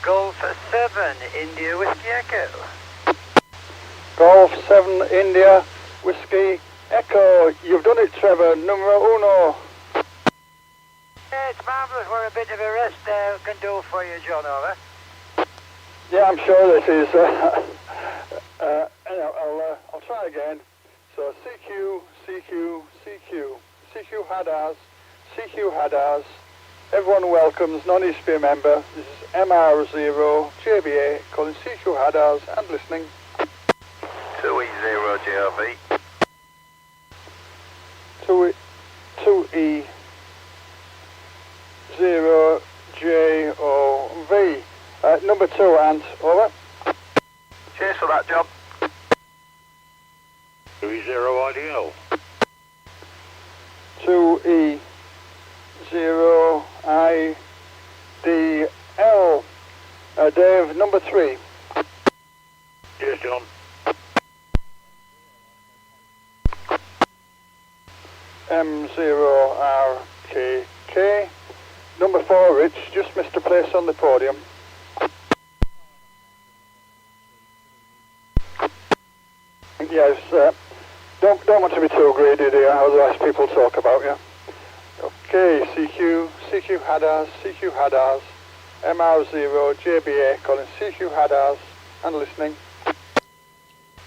Golf 7, India Whiskey Echo. Golf 7, India Whiskey Echo. You've done it, Trevor. Numero uno. It's marvellous what a bit of a rest can do for you, John, over. Yeah, I'm sure this is. Anyhow, I'll try again. So CQ, CQ, CQ, CQ HADARS, CQ HADARS. Everyone welcomes, no need to be a member. This is MR0 JBA calling CQ HADARS and listening. 2E0 JRV. 2E0 JOV. Number 2, Ant, over. Cheers for that job. 2E0 IDL. 2E0 IDL. Dave, number 3. Yes, John. M0RKK. Number 4, Rich, just missed a place on the podium. Yes, don't want to be too greedy here, otherwise people talk about you. Okay, CQ HADARS, CQ HADARS, MR0 JBA calling CQ HADARS and listening.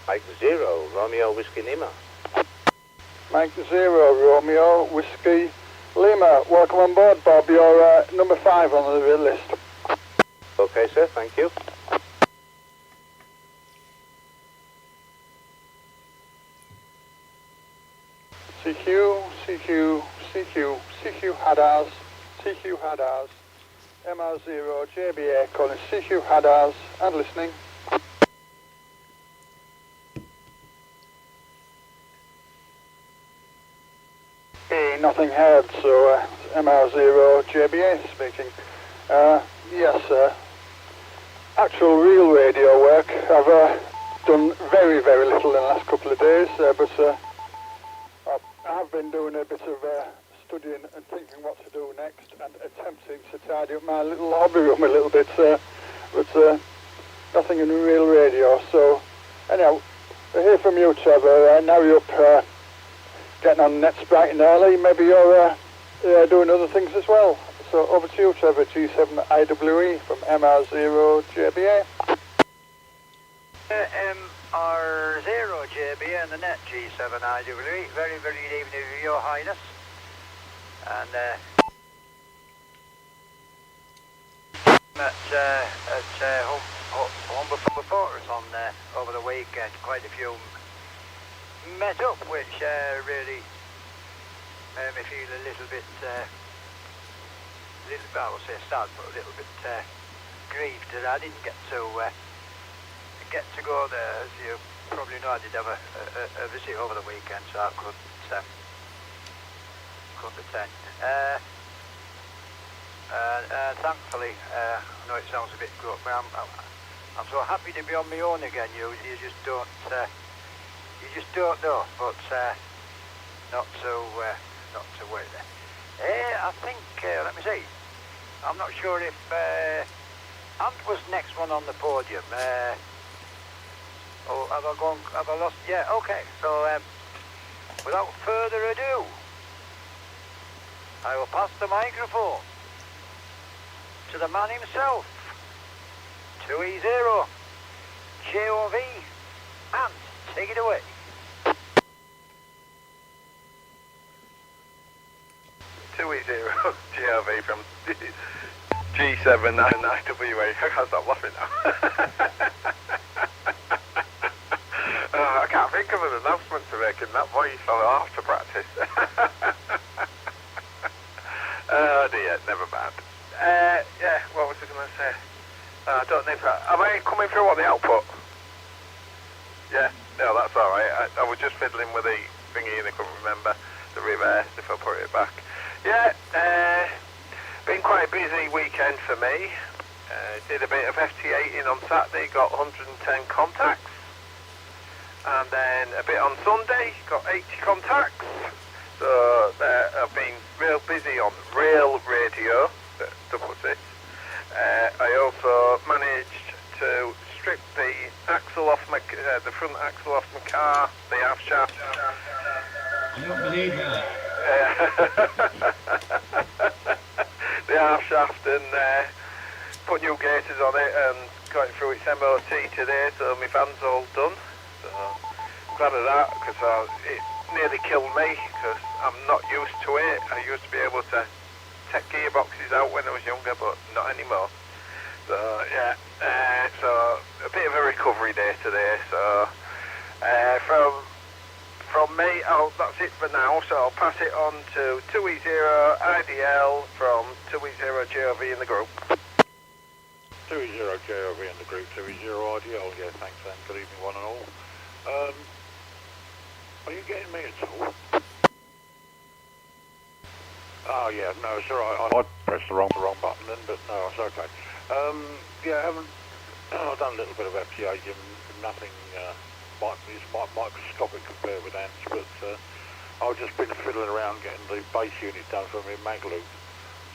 Mike 0, Romeo Whiskey Lima. Mike 0, Romeo Whiskey Lima. Welcome on board, Bob. You're number 5 on the list. Okay, sir, thank you. CQ HADARS, CQ HADARS, MR0 JBA calling CQ HADARS and listening. Nothing heard, so MR0 JBA speaking. Yes, actual real radio work. I've done very little in the last couple of days, but I have been doing a bit of studying and thinking what to do next and attempting to tidy up my little hobby room a little bit, but nothing in real radio. So anyhow, I hear from you, Trevor. Now you're up getting on nets bright and early. Maybe you're doing other things as well. So over to you, Trevor. G7IWE from MR0 JBA. MR0 JB and the net G7IWE. Very good evening, Your Highness. And at home before us on over the weekend, quite a few met up, which really made me feel a little bit, I will say sad, but a little bit grieved that I didn't get to go there. As you probably know, I did have a visit over the weekend, so I couldn't attend. Thankfully, I know it sounds a bit gruff, but I'm so happy to be on my own again. You just don't know, but not to worry. I think let me see. I'm not sure if Ant was next one on the podium. Have I lost? Yeah, okay. So, without further ado, I will pass the microphone to the man himself, 2E0 JOV, and take it away. E0 GRV from G7IWA. I can't stop laughing now. I can't think of an announcement to make in that voice, so I'll have to practice. Oh dear, never mind. Yeah, what was I going to say? I don't know if am I coming through on the output? Yeah, no, that's alright. I was just fiddling with the thingy and I couldn't remember the reverse if I put it back. Yeah, been quite a busy weekend for me. Did a bit of FT18 on Saturday, got 110 contacts. And then a bit on Sunday, got 80 contacts. So I've been real busy on rail radio, double six. I also managed to strip the axle off my, the front axle off my car, the half shaft. I don't believe that. The half shaft, and put new gaiters on it and got it through its MOT today, so my van's all done. So I'm glad of that, because it nearly killed me, because I'm not used to it. I used to be able to take gearboxes out when I was younger, but not anymore. So yeah, so a bit of a recovery day today. So from me, that's it for now. So I'll pass it on to 2E0 IDL from 2E0 JOV in the group. 2E0 JOV in the group, 2E0 IDL. Yeah, thanks, Sam. Good evening, one and all. Are you getting me at all? Oh yeah, no, it's alright. I pressed the wrong button then, but no, it's okay. Yeah, I've done a little bit of FTA, nothing microscopic compared with ants, but I've just been fiddling around getting the base unit done for my mag loop.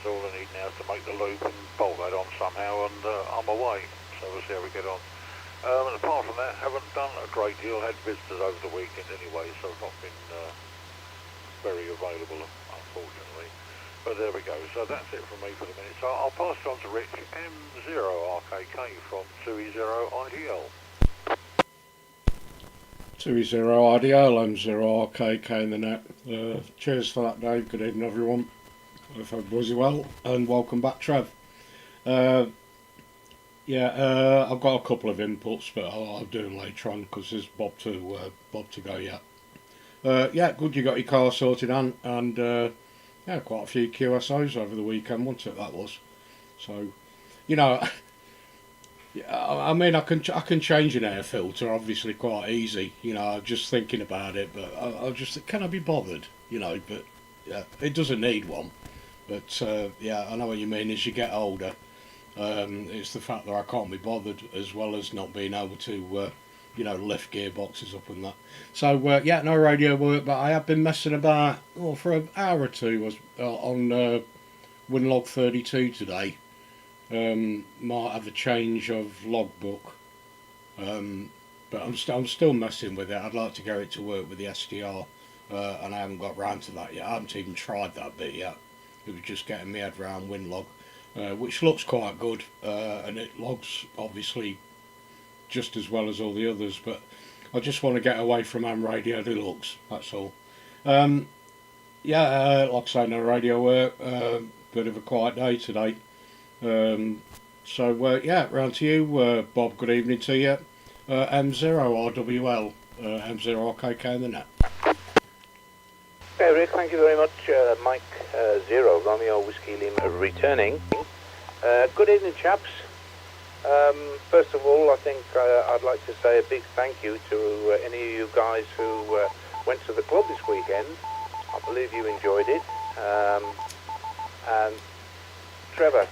So all I need now is to make the loop and bolt that on somehow, and I'm away. So we'll see how we get on. And apart from that, haven't done a great deal. Had visitors over the weekend anyway, so I've not been very available, unfortunately. But there we go. So that's it from me for the minute. So I'll pass it on to Rich, M0RKK from 2E0 IDL. 2E0 IDL, M0RKK in the net. Cheers for that, Dave. Good evening, everyone. Hope everybody's well, and welcome back, Trev. I've got a couple of inputs, but I'll do them later on because there's Bob to go yet. Good you got your car sorted, and quite a few QSOs over the weekend, wasn't it? That was. So, I mean, I can change an air filter, obviously quite easy. I'm just thinking about it, but I just can I be bothered? But yeah, it doesn't need one. But I know what you mean. As you get older, it's the fact that I can't be bothered, as well as not being able to, lift gearboxes up and that. So no radio work, but I have been messing about for an hour or two. On Winlog 32 today. Might have a change of logbook, but I'm still messing with it. I'd like to get it to work with the SDR, and I haven't got round to that yet. I haven't even tried that bit yet. It was just getting my head round Winlog, which looks quite good, and it logs obviously just as well as all the others, but I just want to get away from Am Radio Deluxe, that's all. Like I say, no radio work, bit of a quiet day today. Round to you, Bob, good evening to you. M0RWL, M0RKK in the net. Okay, Rick, thank you very much. Mike 0, Romeo Whiskey Lima returning. Good evening, chaps. First of all, I think I'd like to say a big thank you to any of you guys who went to the club this weekend. I believe you enjoyed it. And Trevor,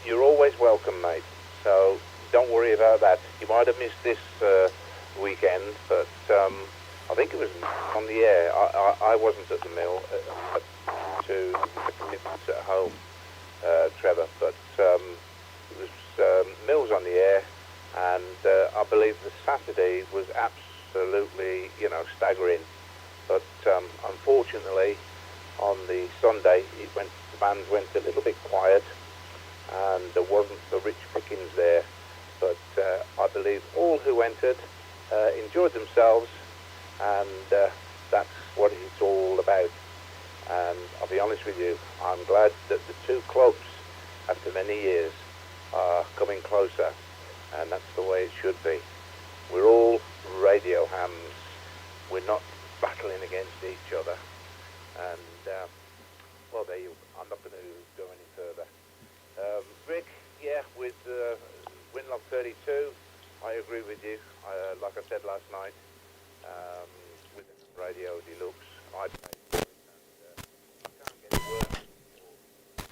you're always welcome, mate. So don't worry about that. You might have missed this weekend, but I think it was on the air. I wasn't at the mill to the commitments at home, Trevor, but it was Mills on the air, and I believe the Saturday was absolutely, staggering. But unfortunately, on the Sunday, the band went a little bit quiet, and there wasn't the rich pickings there. But I believe all who entered enjoyed themselves, and that's what it's all about. And I'll be honest with you, I'm glad that the two clubs, after many years, are coming closer, and that's the way it should be. We're all radio hams. We're not battling against each other. And, there you go. I'm not going to go any further. Rick, with Winlock 32, I agree with you. Like I said last night, with Radio Deluxe, I paid for it, and I can't get it working, or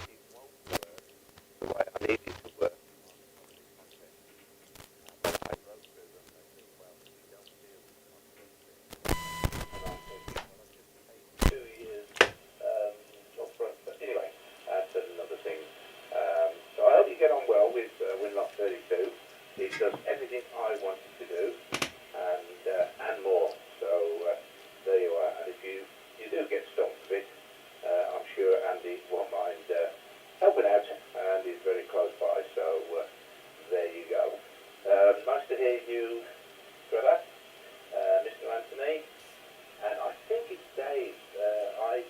it won't work the way I need it to work on this content. When I wrote to them, they said, well, we don't deal with content. And I said, well, I just paid 2 years up front. But anyway, that's another thing. So I hope you get on well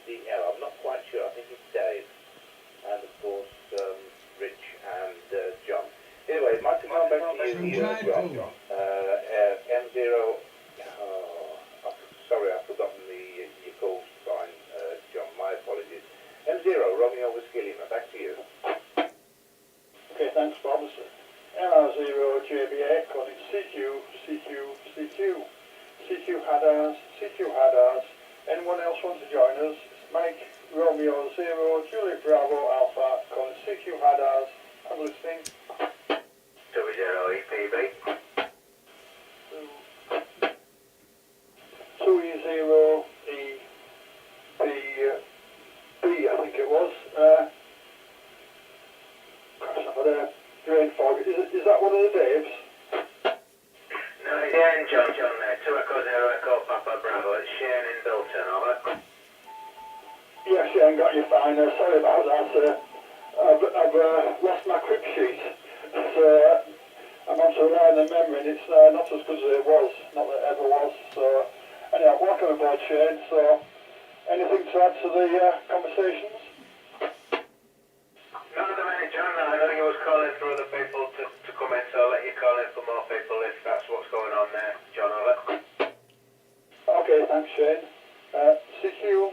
I'm not quite sure. I think it's Dave. And of course, Rich and John. Anyway, my command back to you, John. M0. Oh, sorry, I've forgotten your call sign, John. My apologies. M0, Romeo Whiskey Lima. Back to you. Okay, thanks, Bob. MR0 JBA calling CQ, CQ, CQ HADARS, CQ HADARS. Anyone else want to join us? It's Mike, Romeo 0, Juliet Bravo Alpha calling CQ HADARS. I'm listening. 20 EPB. 2E0 B, I think it was. Gosh, I've had a brain fog. Is that one of the Daves? No, it's Shane, John there. 2 Echo 0 Echo Papa Bravo. It's Shane in Bilton, over. Yeah, Shane, got you fine. Sorry about that. I've lost my quick sheet. So I'm on to relying on memory, and it's not as good as it was. Not that it ever was. So anyhow, welcome aboard, Shane. So anything to add to the conversations? None of the minute, John. I know you was calling for other people to come in, so I'll let you call in for more people if that's what's going on there, John, over. Okay, thanks, Shane. CQ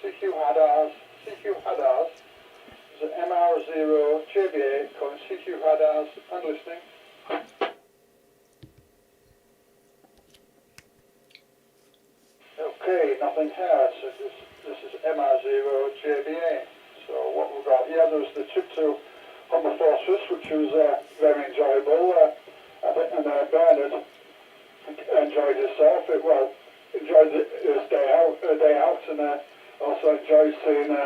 HADARS, CQ HADARS. There's an MR0 JBA calling CQ HADARS and listening. Okay, nothing here. So this is MR0 JBA. So what we've got, yeah, there was the trip to Humber Fortress, which was very enjoyable. I think, and Bernard enjoyed himself. Enjoyed his day out, and also enjoyed seeing a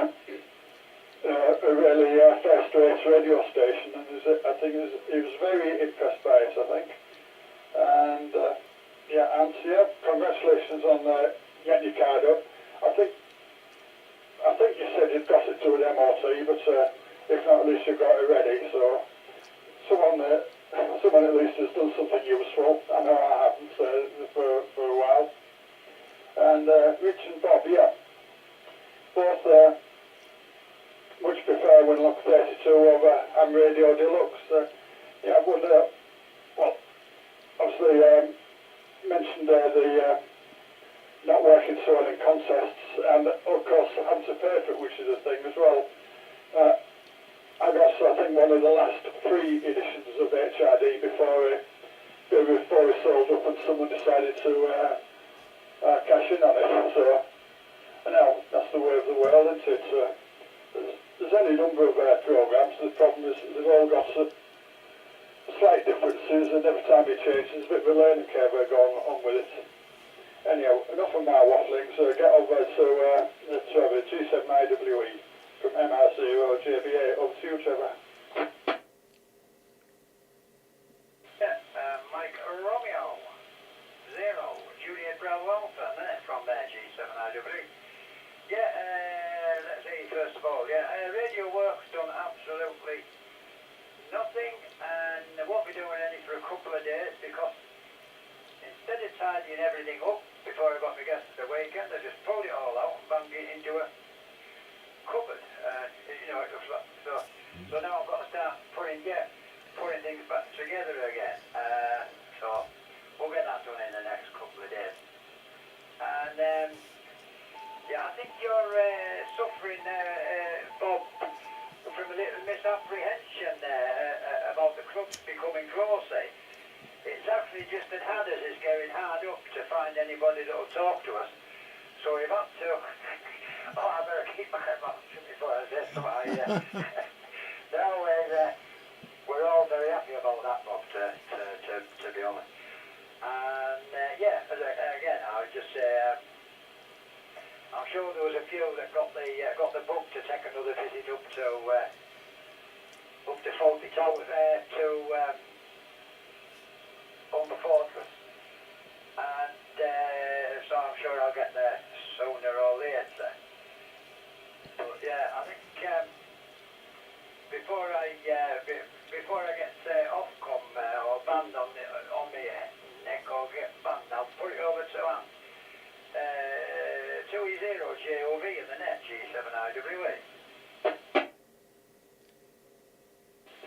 really first-rate radio station. And I think he was very impressed by it. I think, and congratulations on getting your card up. I think you said you'd got it to an MOT, but if not, at least you got it ready. So someone at least has done something useful. I know I haven't for a while. And Rich and Bob, yeah, both much prefer when Look 32 over Ham Radio Deluxe. I wonder, well, obviously mentioned the not working so well in contests, and of course having to pay for it, which is a thing as well. I think one of the last 3 editions of HRD before we sold up, and someone decided to cash in on it. So now that's the way of the world, isn't it? There's any number of programs. The problem is they've all got slight differences, and every time you change, there's a bit of a learning curve going on with it. Anyhow, enough of my waffling, so get over to Trevor, G7IWE from MR0 JBA. Over to you, Trevor. Yeah, Mike Romeo 0, Juliet Bravo Alpha, from there, G7IWE. Yeah, let's see, first of all, radio work's done absolutely nothing, and I won't be doing any for a couple of days, because instead of tidying everything up before I got my guests at the weekend, I just pulled it all out and banged it into a cupboard. It looks like so now I've got to start putting things back together again. So we'll get that done in the next couple of days. And I think you're suffering, Bob, from a little misapprehension about the clubs becoming closer. It's actually just that HADARS is going hard up to find anybody that will talk to us. So we've had to... I better keep my mouth shut before I say something. We're all very happy about that, Bob, to be honest. And again, I would just say, I'm sure there was a few that got the bug to take another visit up to Faulty Tower, to Humber Fortress, and so I'm sure I'll get there sooner or later. But I think before I get Ofcom or banned on my neck or get banned, I'll put it over to 2E0 JOV in the net, G7IWA.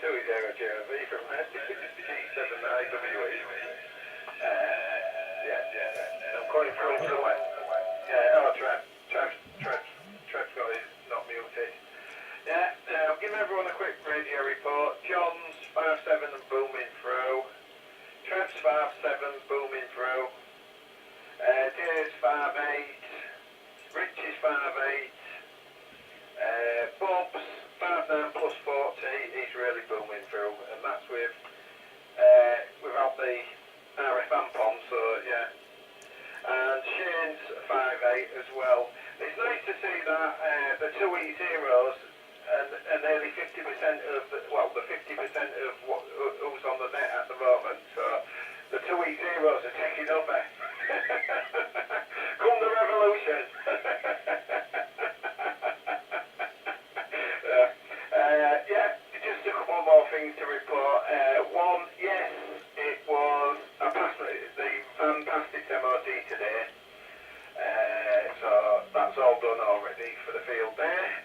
20 JOV from there, G7IWA. Yeah. I'm calling through to the west. Yeah, oh, Trev's got his not muted. Yeah, I'll give everyone a quick radio report. John's 5-7 and booming through. Trev's 5-7 booming through. Dave's 5-8. Richie's 5-8. Bob's 5-9 plus 40. He's really booming through, and that's without the RF amp on, so yeah. And Shane's 5-8 as well. It's nice to see that the two E0s and nearly 50% of the 50% of who's on the net at the moment. So the two E0s are taking over. Come the revolution. Yeah, just a couple more things to report. One, yes, it was the van passed its MOT today. So that's all done already for the field there.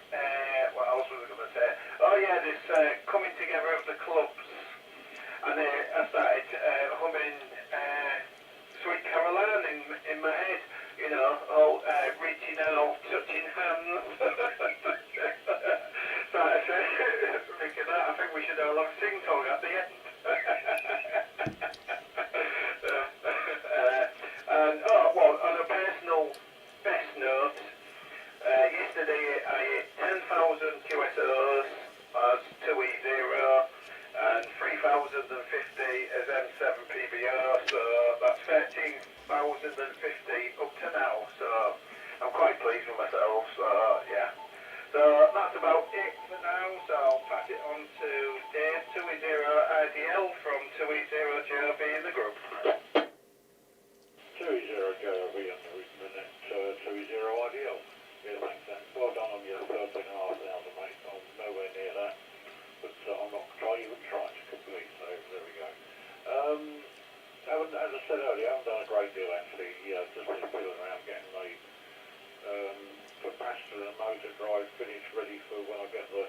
What else was I going to say? Oh yeah, this coming together of the clubs. And I started humming Sweet Caroline in my head. You know, all reaching out, touching hands. Started thinking that. I think we should have a long sing-song at the end. And on a personal best note, yesterday I hit 10,000 QSOs as 2E0 and 3,050 as M7 PBR, so that's 13,050 up to now, so I'm quite pleased with myself, so yeah. So that's about it for now, so I'll pass it on to Dave, 2E0 IDL from 2E0 JOB in the group. 2-0 JOB on the net, 2-0 IDL. Yeah, thanks, Dan. Well done on your 13,500, mate. I'm nowhere near that, but I'm not even trying to complete, so there we go. As I said earlier, I haven't done a great deal actually. Just been feeling around getting the capacitor and motor drive finished ready for when I get the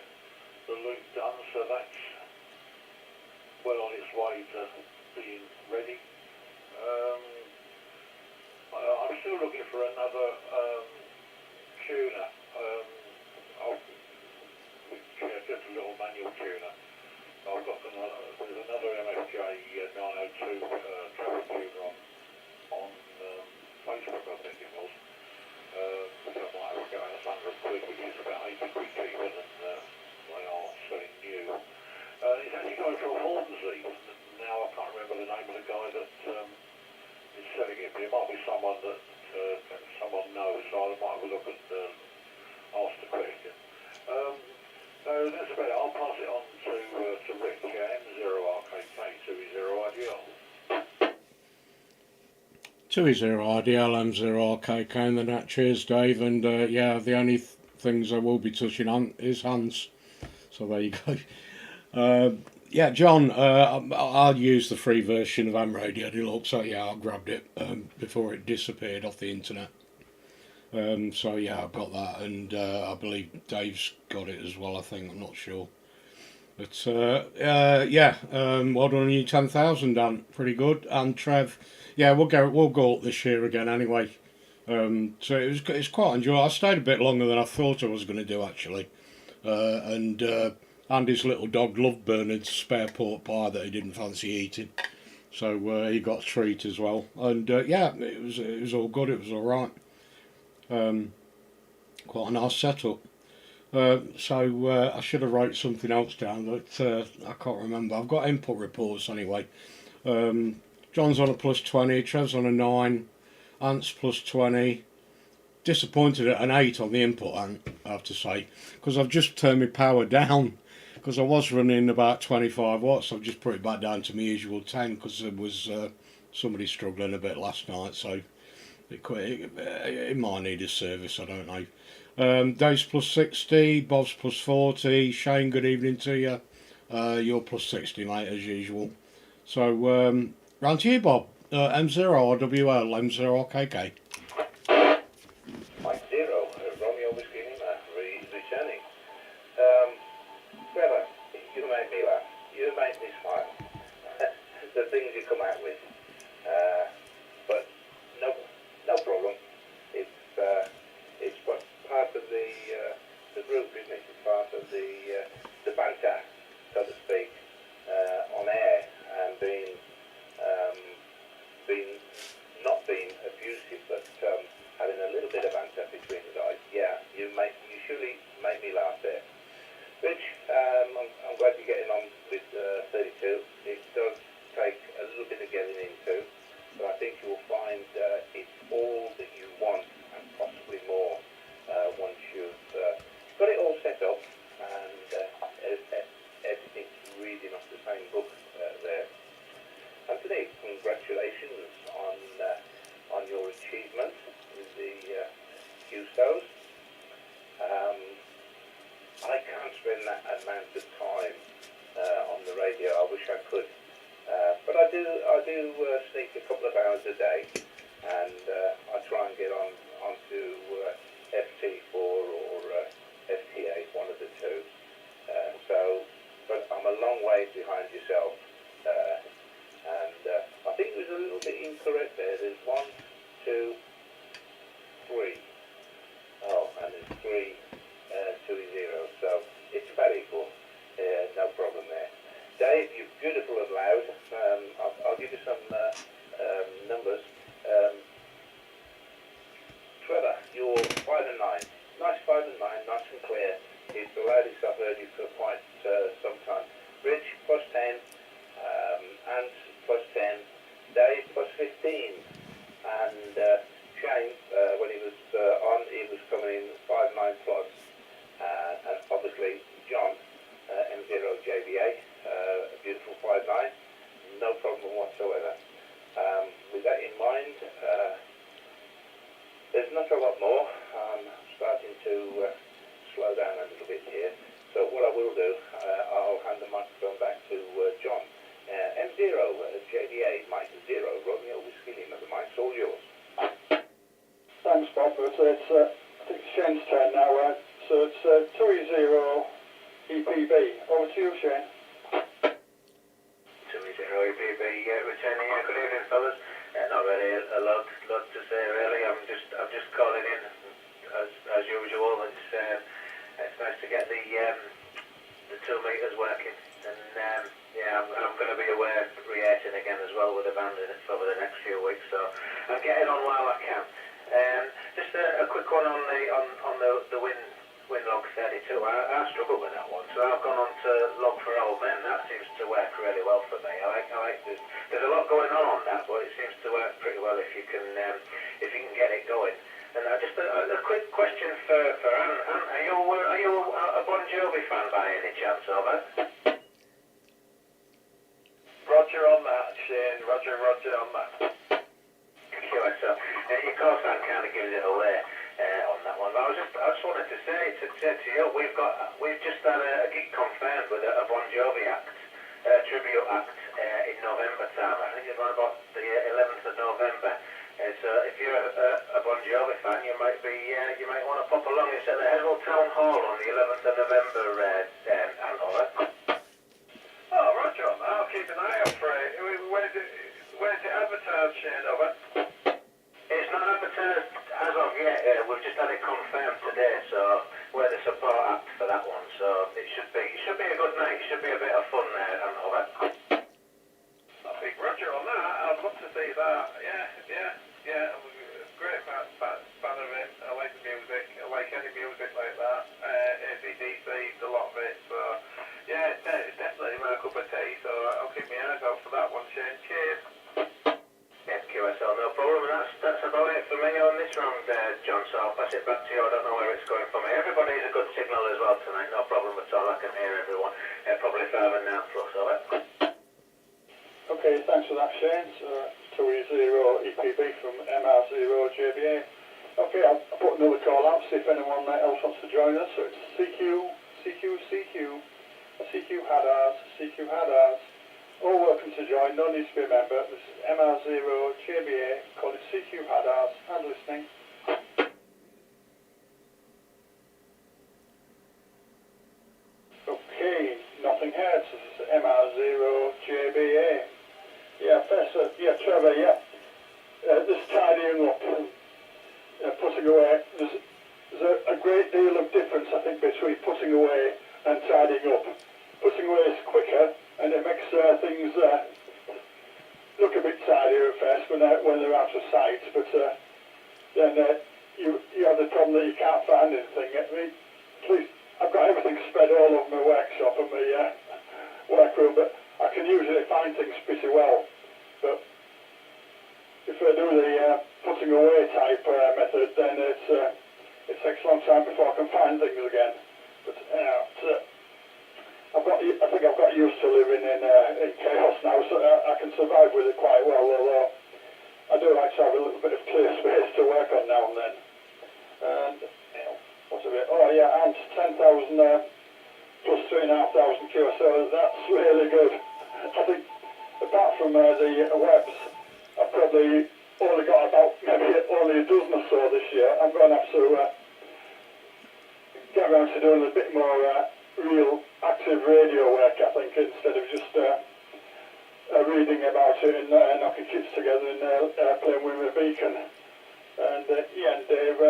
loop done, so that's well on its way to being ready. I'm still looking for another tuner, just a little manual tuner. I've got there's another MFJ 902 travel tuner on Facebook, I think it was. Which I might have to go at £100, which is about 80 quid cheaper than they are selling new. It's actually going for a Hornsey. Now I can't remember the name of the guy that is selling it, but it might be someone that someone knows, so I might have a look and ask the question. So that's about it. I'll pass it on to Rick, M0RKK 2E0 IDL. 2E0 IDL, M0 RKK in the net. Cheers, Dave. And yeah, the only things I will be touching on is Hans. So there you go. Yeah, John, I'll use the free version of Am Radio Deluxe. So yeah, I grabbed it before it disappeared off the internet. So yeah, I've got that, and I believe Dave's got it as well. I think, I'm not sure, but yeah, well done on you, 10,000, Dan. Pretty good. And Trev, yeah, we'll go up this year again anyway. So it's quite enjoyable. I stayed a bit longer than I thought I was going to do actually, and Andy's little dog loved Bernard's spare pork pie that he didn't fancy eating, so he got a treat as well. And yeah, it was all good. It was all right. Quite a nice setup. So I should have wrote something else down, but I can't remember. I've got input reports anyway. John's on a +20, Trev's on a 9, Ant's +20. Disappointed at an 8 on the input, Ant, I have to say, because I've just turned my power down, because I was running about 25 watts. I've just put it back down to my usual 10, because there was somebody struggling a bit last night, so it might need a service, I don't know. Dave's +60, Bob's +40, Shane, good evening to you. You're +60, mate, as usual. So, round to you, Bob. M0 RWL, M0 RKK. Mike 0, the group, isn't it? It's part of the banter, so to speak, on air, and not being abusive, but having a little bit of banter between the guys. Yeah, you surely make me laugh there. Rich, I'm glad you're getting on with 32. It does take a little bit of getting into, but I think you'll find it's all that you want and possibly more once you've got it all set up and everything's reading off the same book there. Anthony, congratulations on your achievement with the QSOs. I can't spend that amount of time on the radio. I wish I could, but I do sneak a couple of hours a day, and I try and get onto FT4 or FT8, one of the two. But I'm a long way behind yourself, and I think it was a little bit incorrect there. There's 1, 2, 3. Oh, and there's 3. 2 0, so it's about equal. No problem there. Dave, you're beautiful and loud. I'll give you some numbers. Trevor, you're 5 and 9. Nice 5 and 9, nice and clear. It's the loudest I've heard you for quite some time. Rich, plus 10. Ant, plus 10. Dave, plus 15. And Shane, when he was on, he was coming in 5 9 plus. And obviously John, M0JBA, a beautiful 5'9", no problem whatsoever. With that in mind, there's not a lot more. I'm starting to slow down a little bit here. So what I will do, I'll hand the microphone back to John. M0JBA, Mike 0, Romeo Whiskey Lima, the mic's all yours. Thanks, Bob. It's I think it's Shane's turn now. So it's 2-0 EPB. Over to you, Shane. 2-0 EPB, returning here. Good evening, fellas. Not really a lot to say, really. I'm just calling in as usual. It's nice to get the 2 meters working, and yeah, I'm going to be aware re-airting again as well with the band in it over the next few weeks. So I'm getting on while I can. Just a quick one on the wind log 32. I struggle with that one, so I've gone on to log for old men. That seems to work really well for me. I like there's a lot going on that, but it seems to work pretty well if you can get it going. And just a quick question for Anne. Are you a Bon Jovi fan by any chance, over? Roger on that, Shane. Roger on that. Sure, so your call sign kind of gives it away on that one. But I just wanted to say to you, we've just had a gig confirmed with a Bon Jovi act, tribute act in November time. I think it's around about the 11th of November. So if you're a Bon Jovi fan, you might want to pop along. It's at the Hesel Town Hall on the 11th of November, Andover. Oh, Roger on that. I'll keep an eye out for it. When is it advertised, Shane, over? It's not advertised as of yet. We've just had it confirmed today, so we're the support act for that one. So it should be a good night. It should be a bit of fun there, Andover. I think Roger on that. I'd love to see that. Yeah. I'm a great fan of it. I like the music. I like any music like that. AC/DC, a lot of it. So yeah, it's definitely my cup of tea. So I'll keep my eyes out for that one, Shane. Cheers. Yeah, QSL, no problem. That's about it for me on this round, John. So I'll pass it back to you. I don't know where it's going for me. Everybody's a good signal as well tonight. No problem at all. I can hear everyone. Probably 5 and 9 plus, over. Okay, thanks for that, Shane. So 2-0 EPB from MR0JBA. Okay, I'll put another call out, see if anyone else wants to join us. So it's CQ HADARS. All welcome to join, no need to be a member. This is MR0JBA, called it CQ HADARS, and listening. Okay, nothing heard, so this is MR0JBA. Yeah, Professor, yeah, Trevor, yeah. Just tidying up and putting away. There's a great deal of difference difference, I think, between putting away and tidying up. Putting away is quicker, and it makes things look a bit tidier at first when they're out of sight, but then you have the problem that you can't find anything. I mean, at least I've got everything spread all over my workshop and my workroom, but I can usually find things pretty well. But if I do the putting away type method, then it takes a long time before I can find things again. But I think I've got used to living in chaos now, so I can survive with it quite well. Although I do like to have a little bit of clear space to work on now and then. And what's a bit? Oh yeah, and 10,000 plus 3,500 QSO. That's really good. I think apart from the webs, I've probably only got about maybe only a dozen or so this year. I'm going to have to get around to doing a bit more real active radio work, I think, instead of just reading about it and knocking kids together and playing with my beacon. And yeah, Dave,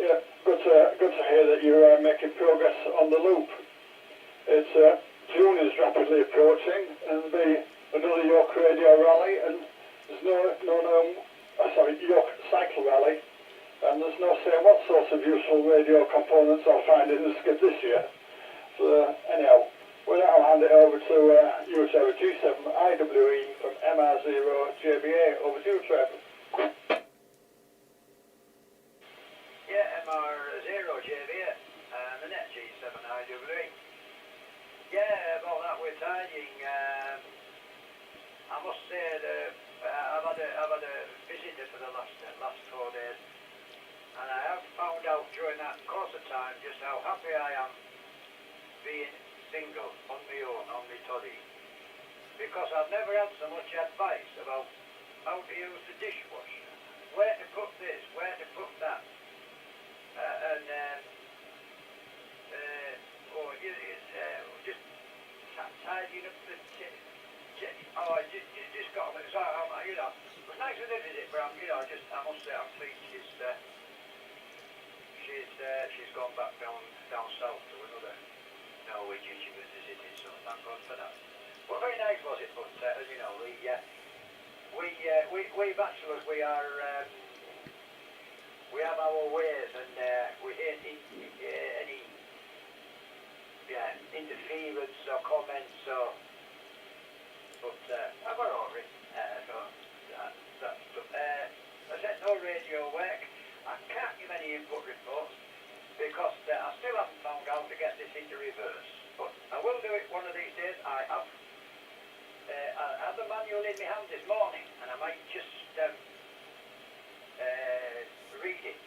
yeah, good to hear that you're making progress on the loop. It's June is rapidly approaching, and there'll be another York Radio Rally, and there's York Cycle Rally, and there's no saying what sorts of useful radio components I'll find in the skip this year. So anyhow, well, I'll hand it over to you, Trevor. G7 IWE from MR0 JBA. Over to you, Trevor. Yeah, MR0 JBA, the net G7 IWE. Yeah, about that we're tidying. I must say that I've had a visitor for the last 4 days, and I have found out during that course of time just how happy I am being single, on my own, on my toddy, because I've never had so much advice about how to use the dishwasher, where to put this, where to put that, just tidying up the just got on it. So it was nice with a visit, but I must say I'm pleased she's gone back down south to another Norwegian she was visiting, so thank God for that. But very nice was it, but as you know, we bachelors, we have our ways, and we hate any interference or comments, but I've got over it. I said no radio work. I can't give any input reports because I still haven't found out to get this into reverse. But I will do it one of these days. I had the manual in my hand this morning, and I might just read it.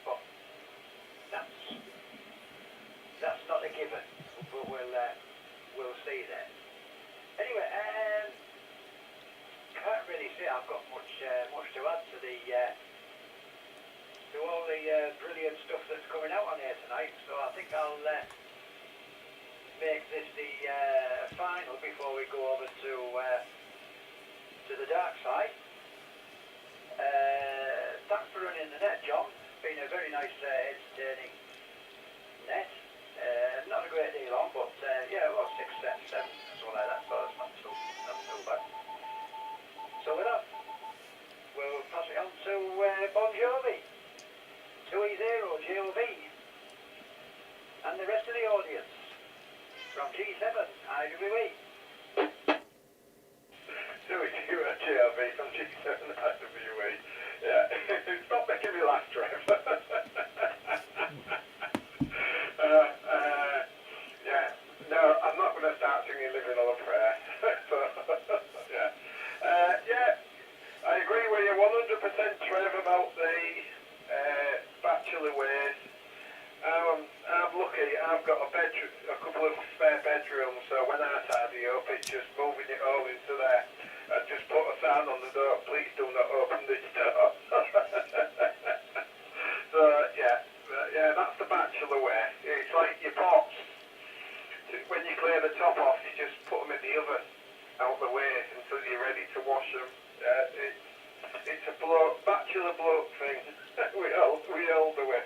But that's not a given. But we'll see then. Anyway, can't really say I've got much to add to to all the brilliant stuff that's coming out on here tonight. So I think I'll make this the final before we go over to the dark side. Thanks for running the net, John. It's been a very nice, entertaining net. Not a great deal on, but yeah, well, 6, 7, something like that. So it's not too bad. So with that, we'll pass it on to Bon Jovi, 2E0 JOV, and the rest of the audience from G7 IWE. 2E0 JOV from G7 IWE. Yeah, it's not making me laugh, Trev. Yeah, no, I'm not going to start singing Living on a Prayer. So, yeah. I agree with you 100%, Trev, about the bachelor ways. I'm lucky, I've got a couple of spare bedrooms, so when I tidy up, it's just moving it all into there. I just put a sign on the door, please do not open this door. So, yeah, that's the bachelor way. It's like your pots. When you clear the top off, you just put them in the oven out the way until you're ready to wash them. It's a bachelor bloke thing. we all do it.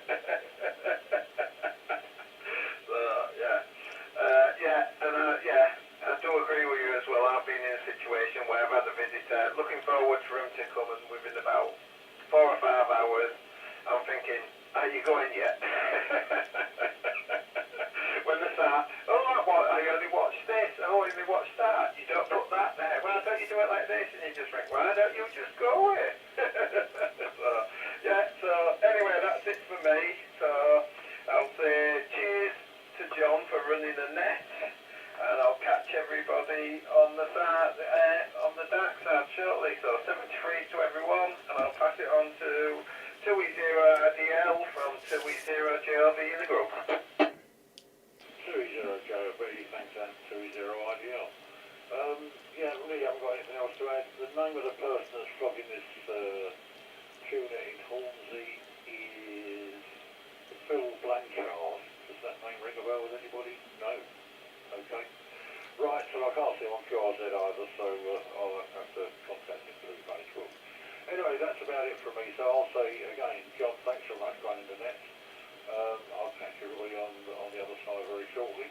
on the side, on the dark side shortly. So 73 to everyone, and I'll pass it on to 2E0RDL from 2E0JRV in the group. 2E0JRV, thanks, and 2E0RDL. Yeah, really haven't got anything else to add. The name of the person that's flogging this tuner in Hornsey is Phil Blanchard. Does that name ring a bell with anybody? No? Okay. Right, so I can't see him on QRZ either, so I'll have to contact him through Facebook. Anyway, that's about it from me, so I'll say again, John, thanks very much for running the net. I'll catch everybody on the other side very shortly.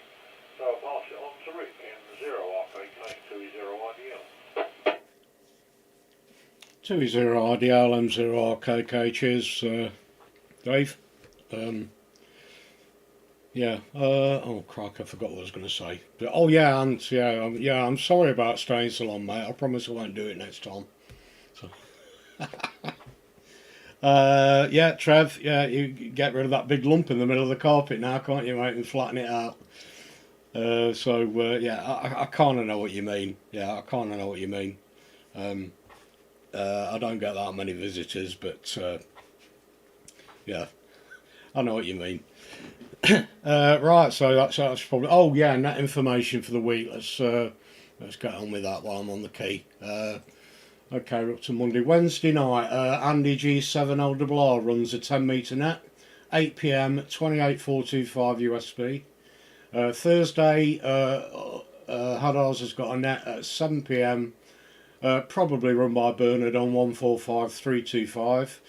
So I'll pass it on to Rick in 0RKK 2E0RDL. 2E0RDL, M0RKK, cheers, Dave. Yeah, oh crap, I forgot what I was going to say. But, oh yeah, and yeah, I'm sorry about staying so long, mate. I promise I won't do it next time. So. Yeah, Trev, yeah, you get rid of that big lump in the middle of the carpet now, can't you, mate, and flatten it out. Yeah, I kind of know what you mean. Yeah, I kind of know what you mean. I don't get that many visitors, but yeah, I know what you mean. Right, so that's probably. Oh yeah, and that information for the week. Let's get on with that while I'm on the key. Okay, we're up to Monday. Wednesday night, Andy G7LRR runs a 10 metre net, 8 PM, 28425 USB. Thursday, HADARS has got a net at 7 PM, probably run by Bernard on 145325.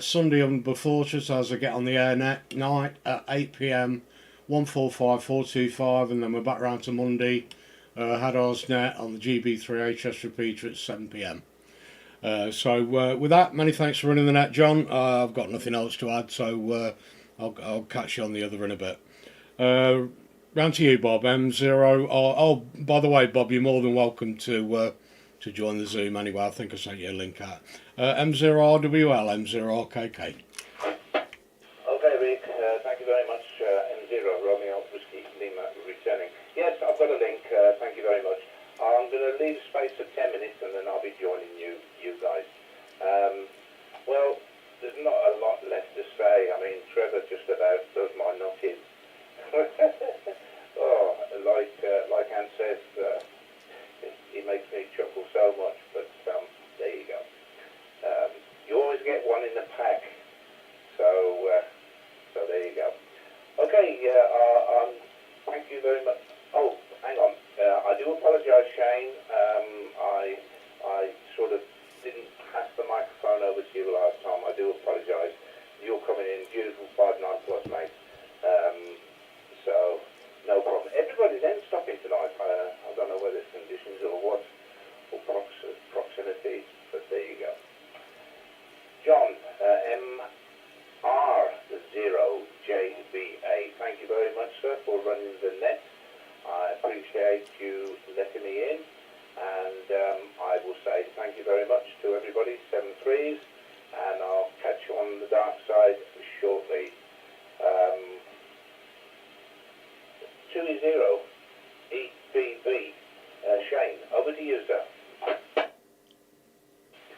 Sunday Umber Fortress has a get on the air net night at 8 PM, 145425, and then we're back round to Monday. HADARS net on the GB3 HS repeater at 7 PM. With that, many thanks for running the net, John. I've got nothing else to add, so I'll catch you on the other in a bit. Round to you, Bob. M0. Oh, by the way, Bob, you're more than welcome to join the Zoom anyway. I think I sent you a link out. M0RWL, M0RKK. Okay, Rick, thank you very much. M0, Romeo Whiskey Lima returning. Yes, I've got a link. Thank you very much. I'm going to leave a space of 10 minutes and then I'll be joining you guys. Well, there's not a lot left to say. I mean, Trevor just about does my nutting. Oh, like Anne says, he makes me chuckle so much, but there you go. You always get one in the pack, so there you go. Okay, thank you very much. Oh, hang on. I do apologise, Shane. I sort of didn't pass the microphone over to you last time. I do apologise. You're coming in beautiful 5'9" plus, mate. So no problem. Everybody's end stopping tonight. I don't know whether it's conditions or what, or proximity, but there you go. John, MR0JBA, thank you very much, sir, for running the net. I appreciate you letting me in, and I will say thank you very much to everybody, 7 3s, and I'll catch you on the dark side shortly. 2-0 EBB. Shane, over to you, sir.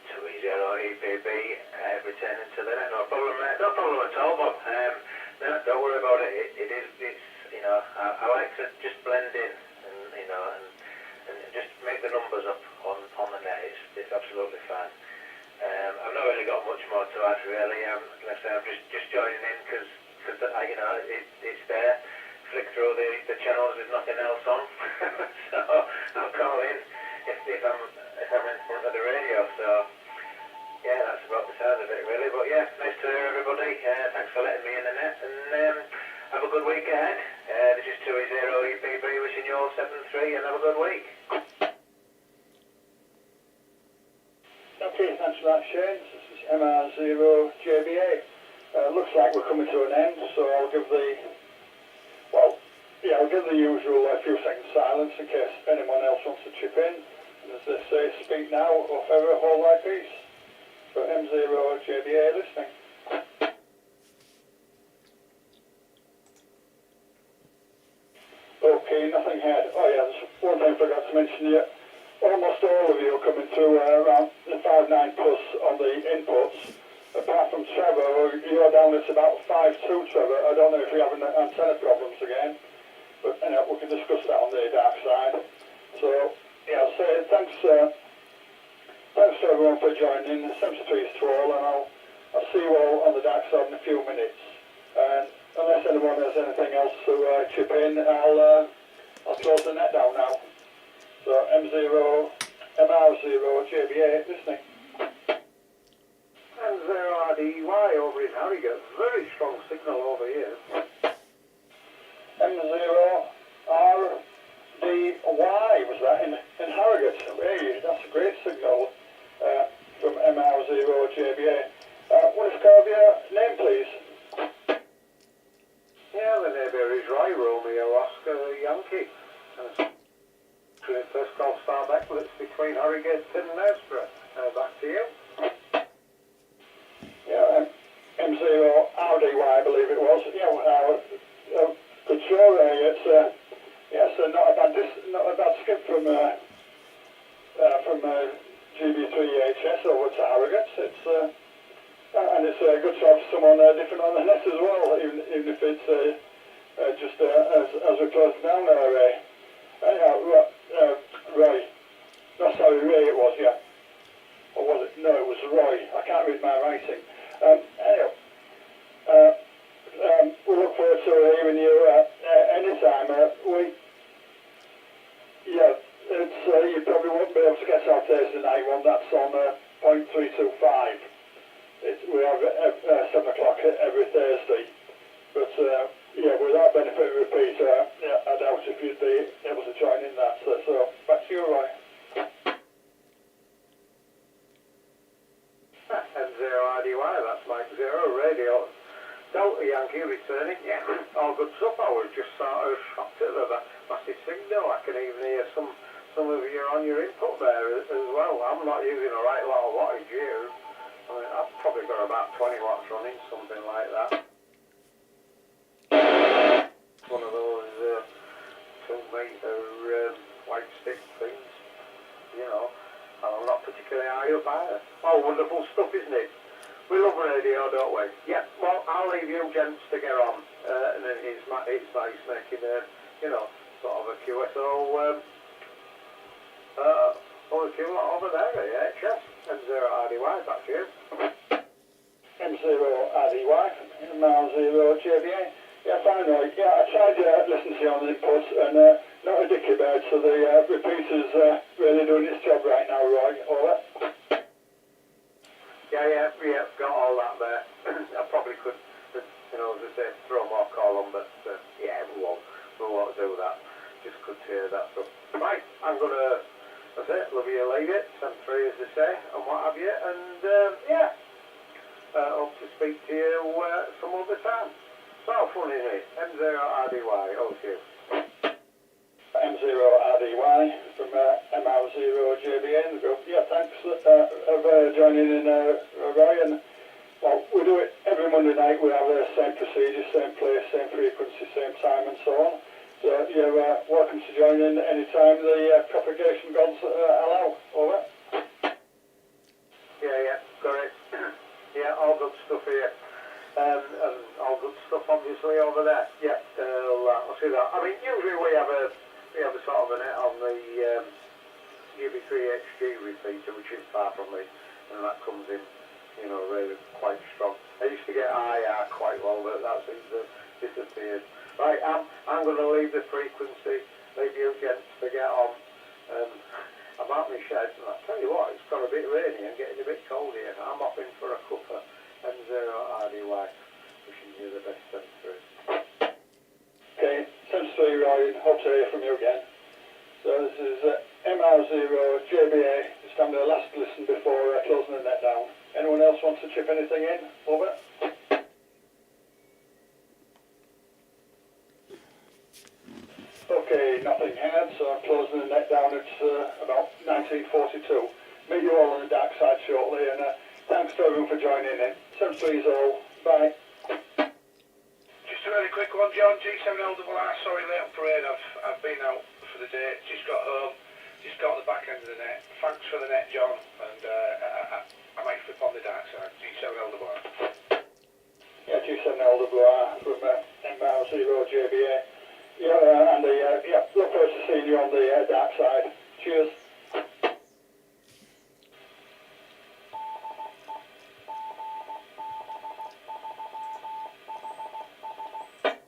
2E0 EPB, returning to the net. No problem at all, Bob. No, don't worry about it. It's you know, I like to just blend in and you know and just make the numbers up on the net. It's absolutely fine. I've not really got much more to add really. Like I say, I'm just joining in because you know it's there. Flick through the channels with nothing else on, so I'll call in if I'm in front of the radio. So yeah, that's about the sound of it really. But yeah, nice to hear everybody. Thanks for letting me in the net, and have a good week ahead. This is 2E0 EPB wishing you all 7-3 and have a good week. Okay, thanks for that, Shane. This is MR0JBA. Looks like we're coming to an end, so I'll give the usual few seconds silence in case anyone else wants to chip in. And as they say, speak now or forever hold thy peace. So M0JBA listening. Okay, Okay, nothing heard. Oh yeah, there's one thing I forgot to mention here. Almost all of you are coming through around the 5.9 plus on the inputs. Apart from Trevor, you're down at about 5.2, Trevor. I don't know if you're having antenna problems again, but we can discuss that on the dark side. So, yeah, I'll say thanks to everyone for joining. 73 is 12, and I'll see you all on the dark side in a few minutes. And unless anyone has anything else to chip in, I'll close the net down now. So M0, MR0, JBA, listening. M0RDY over in Harrogate, very strong signal over here. M0RDY, was that in Harrogate? Hey, that's a great signal from MR0, JBA. What is your name, please? Yeah, the name here is Roy Romeo Oscar Yankee. First call Star Becklets between Harrogate and Knaresborough. Back to you. Yeah, M0RDY, I believe it was. Yeah, good show. It's not a bad skip from GB3HS over to Harrogate. It's and it's good to have someone different on the net as well, even if it's just as we close down there. Roy. No, sorry, Ray it was, yeah. Or was it? No, it was Roy. I can't read my writing. Anyway, we look forward to hearing you anytime. You probably won't be able to get our Thursday night one. That's on 0.325. We have 7 o'clock every Thursday. But without benefit repeat, I doubt if you'd be able to join in that. So back to you, Roy. M0RDY, that's Mike Zero Radio. Delta Yankee returning. Yeah, all good stuff. I was just sort of shocked at the massive signal. I can even hear some of you on your input there as well. I'm not using a right lot of wattage here. I mean, I've probably got about 20 watts running, something like that. One of those 2-metre white stick things, and I'm not particularly high up either. Oh, wonderful stuff, isn't it? We love radio, don't we? Yeah, well, I'll leave you gents to get on, and it's nice making sort of a QSO, over there, HS, M0RDY, back to you. M0RDY, MR0 JBA. Yeah, fine, Roy. Yeah, I tried listening to you on the inputs, and not a dicky bird, so the repeater's really doing its job right now, Roy. Over. Yeah, got all that there. I probably could, as I say, throw more call on, but we won't do that. Just could hear that stuff. Right, I'm gonna, that's it, love you, leave it, send free as they say, and what have you, and hope to speak to you some other time. So funny, isn't it? M0RDY, okay. M0RDY from MR0 JBA in the group. Yeah, thanks for joining in, Roy. And well, we do it every Monday night. We have the same procedure, same place, same frequency, same time, and so on. So you're welcome to join in anytime the propagation gods allow. Over. Yeah, correct. Yeah, all good stuff here. And all good stuff obviously over there. Yeah, I'll see that. I mean, usually we have a sort of a net on the UB3HG repeater, which is far from me, and that comes in, really quite strong. I used to get IR quite well, but that seems to have disappeared. Right, I'm going to leave the frequency, leave you gents to get on. I'm out in my shed, and I'll tell you what, it's got a bit rainy and getting a bit cold here. I'm off in for a cuppa. M0RDY, wishing you the best sensory. Okay, sensory, Roy, hope to hear from you again. So this is MR0 JBA, just having a last listen before closing the net down. Anyone else wants to chip anything in? Over. Okay, nothing heard, so I'm closing the net down at about 1942. Meet you all on the dark side shortly, and thanks to everyone for joining in. 73 is all. Bye. Just a really quick quick one, John. G7LRR. Sorry, late on parade. I've been out for the day. Just got home. Just got the back end of the net. Thanks for the net, John. And I might flip on the dark side. G7LRR. Yeah, G7LRR from